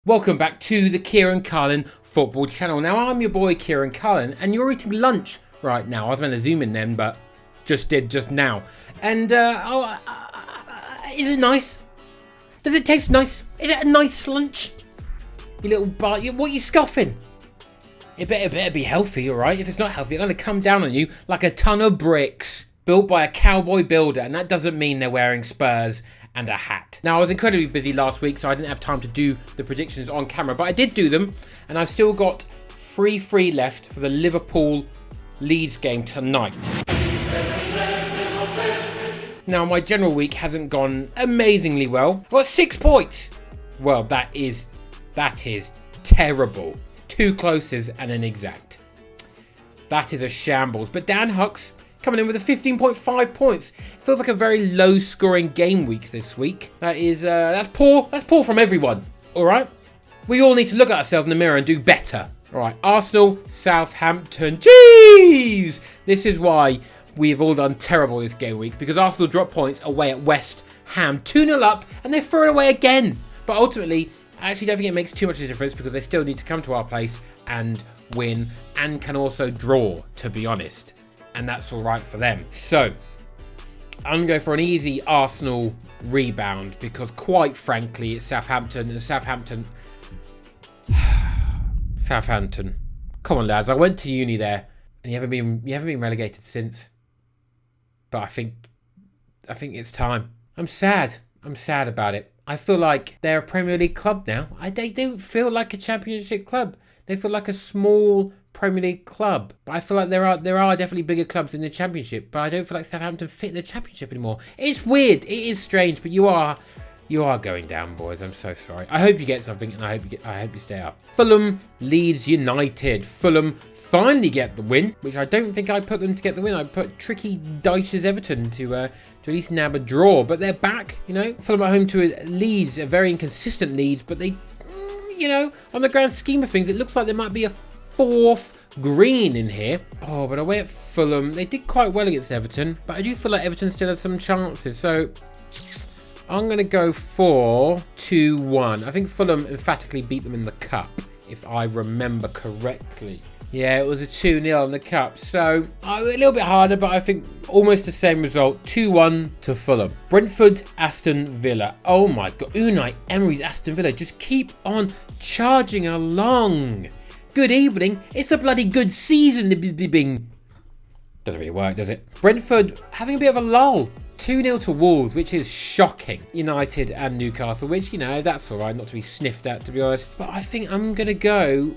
Welcome back to the Kieran Cullen Football Channel. Now, I'm your boy Kieran Cullen, and you're eating lunch right now. I was meant to zoom in then, but did just now. And, is it nice? Does it taste nice? Is it a nice lunch? You little bite, what are you scoffing? It better be healthy, alright? If it's not healthy, it's going to come down on you like a ton of bricks built by a cowboy builder, and that doesn't mean they're wearing Spurs and a hat. Now, I was incredibly busy last week, so I didn't have time to do the predictions on camera, but I did do them, and I've still got free left for the Liverpool Leeds game tonight. Now, my general week hasn't gone amazingly well. Got 6 points. Well, that is terrible. 2 closes and an exact. That is a shambles. But Dan Hucks coming in with a 15.5 points. It feels like a very low-scoring game week this week. That's poor. That's poor from everyone. All right? We all need to look at ourselves in the mirror and do better. All right, Arsenal, Southampton. Jeez! This is why we've all done terrible this game week, because Arsenal dropped points away at West Ham. 2-0 up, and they threw it away again. But ultimately, I actually don't think it makes too much of a difference, because they still need to come to our place and win, and can also draw, to be honest. And that's all right for them. So, I'm going to go for an easy Arsenal rebound, because quite frankly, it's Southampton, and Southampton... Southampton. Come on, lads. I went to uni there, and you haven't been relegated since. But I think it's time. I'm sad about it. I feel like they're a Premier League club now. They don't feel like a Championship club. They feel like a small Premier League club. But I feel like there are definitely bigger clubs in the Championship. But I don't feel like Southampton fit in the Championship anymore. It's weird. It is strange. But you are going down, boys. I'm so sorry. I hope you get something, and I hope you stay up. Fulham, Leeds United. Fulham finally get the win, which I don't think I put them to get the win. I put tricky Dyche's Everton to at least nab a draw, but they're back. You know, Fulham at home to Leeds, a very inconsistent Leeds, but they, on the grand scheme of things, it looks like there might be a 4th green in here. Oh, but away at Fulham, they did quite well against Everton, but I do feel like Everton still has some chances. So I'm going to go for 2-1. I think Fulham emphatically beat them in the Cup, if I remember correctly. Yeah, it was a 2-0 in the Cup. So, a little bit harder, but I think almost the same result. 2-1 to Fulham. Brentford, Aston Villa. Oh my God. Unai Emery's Aston Villa just keep on charging along. Good evening. It's a bloody good season. Doesn't really work, does it? Brentford having a bit of a lull. 2-0 to Wolves, which is shocking. United and Newcastle, which, that's all right, not to be sniffed at, to be honest. But I think I'm going to go...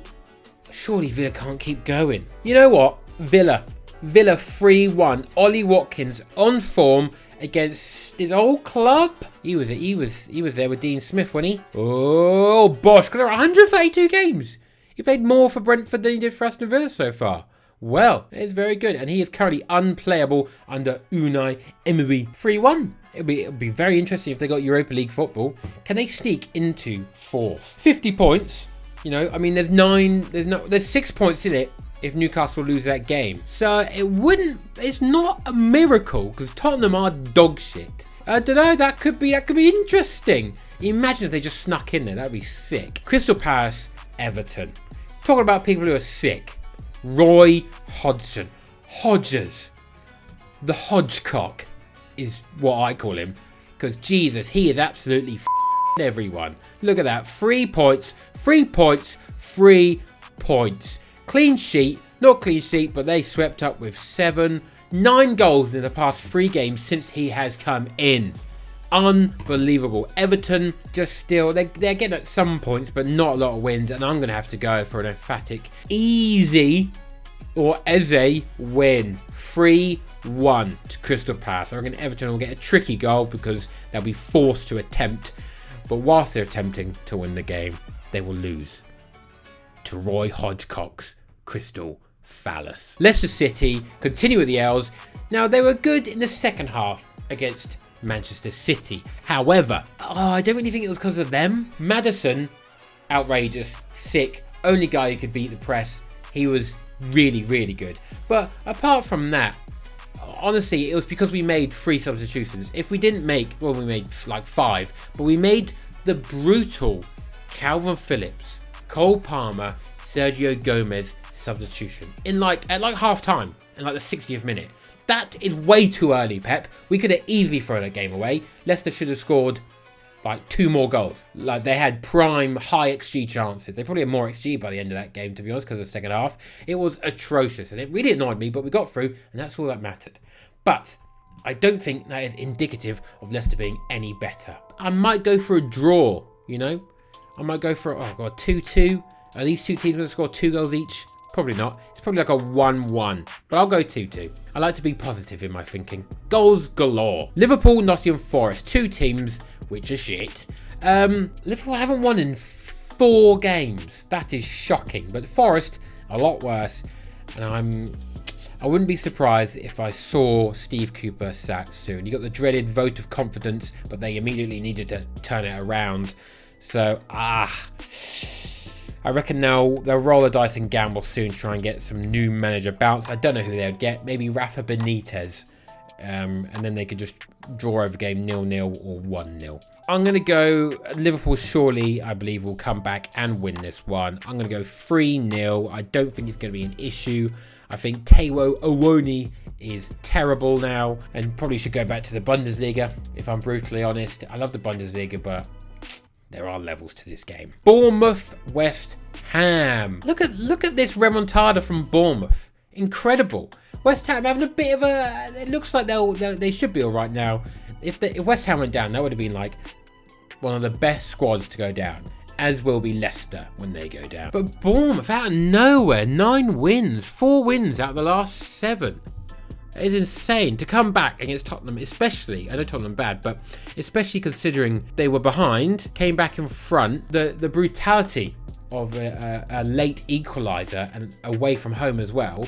Surely Villa can't keep going. You know what? Villa 3-1. Ollie Watkins on form against his old club. He was there with Dean Smith, wasn't he? Oh, Bosch. Got 132 games. He played more for Brentford than he did for Aston Villa so far. Well, it's very good, and he is currently unplayable under Unai Emery. 3-1. It'll be very interesting if they got Europa League football. Can they sneak into 4th? 50 points. There's 6 points in it if Newcastle lose that game. So it's not a miracle, because Tottenham are dog shit. I don't know, that could be interesting. Imagine if they just snuck in there, that'd be sick. Crystal Palace, Everton. Talking about people who are sick. Roy Hodgson. Hodges. The Hodgecock is what I call him. Because, Jesus, he is absolutely everyone. Look at that. 3 points. 3 points. 3 points. Clean sheet. Not clean sheet, but they swept up with 9 goals in the past 3 games since he has come in. Unbelievable. Everton just still, they're getting at some points, but not a lot of wins, and I'm going to have to go for an emphatic easy or Eze win. 3-1 to Crystal Palace. I reckon Everton will get a tricky goal because they'll be forced to attempt, but whilst they're attempting to win the game, they will lose to Roy Hodgcock's Crystal Palace. Leicester City continue with the L's. Now, they were good in the second half against Manchester City. However, I don't really think it was because of them. Maddison, outrageous, sick, only guy who could beat the press. He was really, really good. But apart from that, honestly, it was because we made 3 substitutions. If we didn't make, well, we made like 5, but we made the brutal Calvin Phillips, Cole Palmer, Sergio Gomez substitution at like half time, in like the 60th minute. That is way too early, Pep. We could have easily thrown that game away. Leicester should have scored like 2 more goals. Like, they had prime high XG chances. They probably had more XG by the end of that game, to be honest, because of the second half. It was atrocious, and it really annoyed me, but we got through, and that's all that mattered. But I don't think that is indicative of Leicester being any better. I might go for a draw, you know? I might go for, 2-2. Are these two teams going to score 2 goals each? Probably not. It's probably like a 1-1. But I'll go 2-2. I like to be positive in my thinking. Goals galore. Liverpool, Nottingham Forest. 2 teams which are shit. Liverpool haven't won in 4 games. That is shocking. But Forest, a lot worse. And I wouldn't be surprised if I saw Steve Cooper sacked soon. You got the dreaded vote of confidence, but they immediately needed to turn it around. So, I reckon they'll roll the dice and gamble soon to try and get some new manager bounce. I don't know who they would get. Maybe Rafa Benitez. And then they could just draw over game 0-0 or 1-0. I'm going to go Liverpool surely, I believe, will come back and win this one. I'm going to go 3-0. I don't think it's going to be an issue. I think Taiwo Awoniyi is terrible now and probably should go back to the Bundesliga, if I'm brutally honest. I love the Bundesliga, but there are levels to this game. Bournemouth, West Ham. Look at this remontada from Bournemouth. Incredible. West Ham having a bit of a... It looks like they should be all right now. If West Ham went down, that would have been like one of the best squads to go down, as will be Leicester when they go down. But Bournemouth, out of nowhere, 9 wins, 4 wins out of the last 7. It is insane to come back against Tottenham, especially. I know Tottenham bad, but especially considering they were behind, came back in front. The brutality of a late equaliser and away from home as well,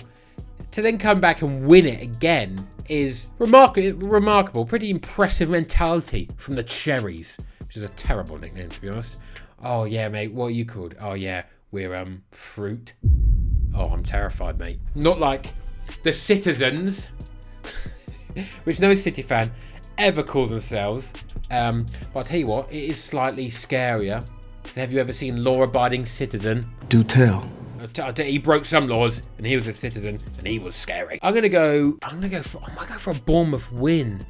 to then come back and win it again is remarkable. Pretty impressive mentality from the Cherries, which is a terrible nickname, to be honest. Oh yeah, mate, what are you called? Oh yeah, we're fruit. Oh, I'm terrified, mate. Not like the Citizens, which no City fan ever call themselves. But I'll tell you what, it is slightly scarier. So have you ever seen Law-Abiding Citizen? Do tell. He broke some laws, and he was a citizen, and he was scary. I might go for a Bournemouth win.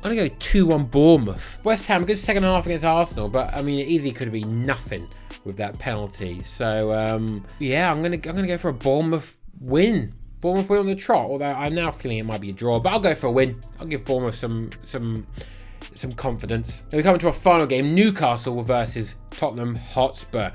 I'm going to go 2-1 Bournemouth. West Ham, a good second half against Arsenal, but I mean, it easily could have been nothing with that penalty. So, yeah, I'm going to go for a Bournemouth win. Bournemouth win on the trot, although I'm now feeling it might be a draw, but I'll go for a win. I'll give Bournemouth some confidence. Then we come to our final game, Newcastle versus Tottenham Hotspur.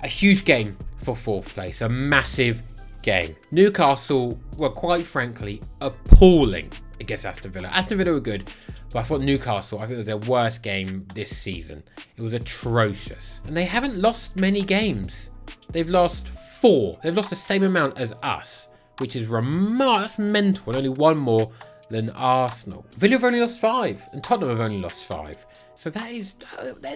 A huge game for 4th place, a massive game. Newcastle were quite frankly appalling against Aston Villa. Aston Villa were good, but I thought Newcastle, I think it was their worst game this season. It was atrocious. And they haven't lost many games. They've lost 4. They've lost the same amount as us, which is that's mental, and only 1 more than Arsenal. Villa have only lost 5, and Tottenham have only lost 5. So there's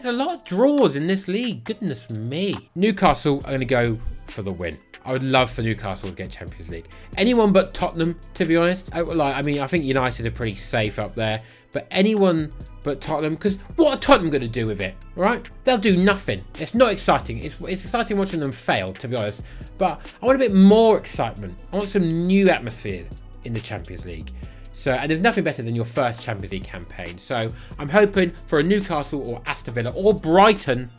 a lot of draws in this league. Goodness me. Newcastle are going to go for the win. I would love for Newcastle to get Champions League. Anyone but Tottenham, to be honest. I think United are pretty safe up there. But anyone but Tottenham, because what are Tottenham going to do with it? Right? They'll do nothing. It's not exciting. It's exciting watching them fail, to be honest. But I want a bit more excitement. I want some new atmosphere in the Champions League. So, and there's nothing better than your first Champions League campaign. So I'm hoping for a Newcastle or Aston Villa or Brighton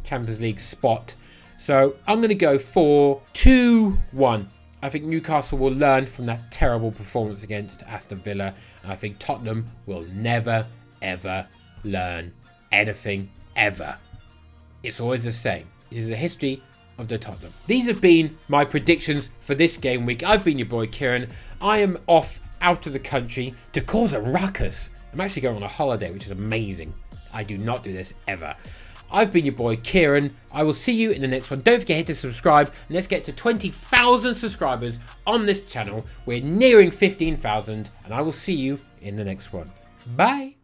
Champions League spot. So I'm going to go for 2-1. I think Newcastle will learn from that terrible performance against Aston Villa. And I think Tottenham will never, ever learn anything, ever. It's always the same. It is the history of the Tottenham. These have been my predictions for this game week. I've been your boy Kieran. I am off out of the country to cause a ruckus. I'm actually going on a holiday, which is amazing. I do not do this ever. I've been your boy Kieran. I will see you in the next one. Don't forget to subscribe, and let's get to 20,000 subscribers on this channel. We're nearing 15,000, and I will see you in the next one. Bye.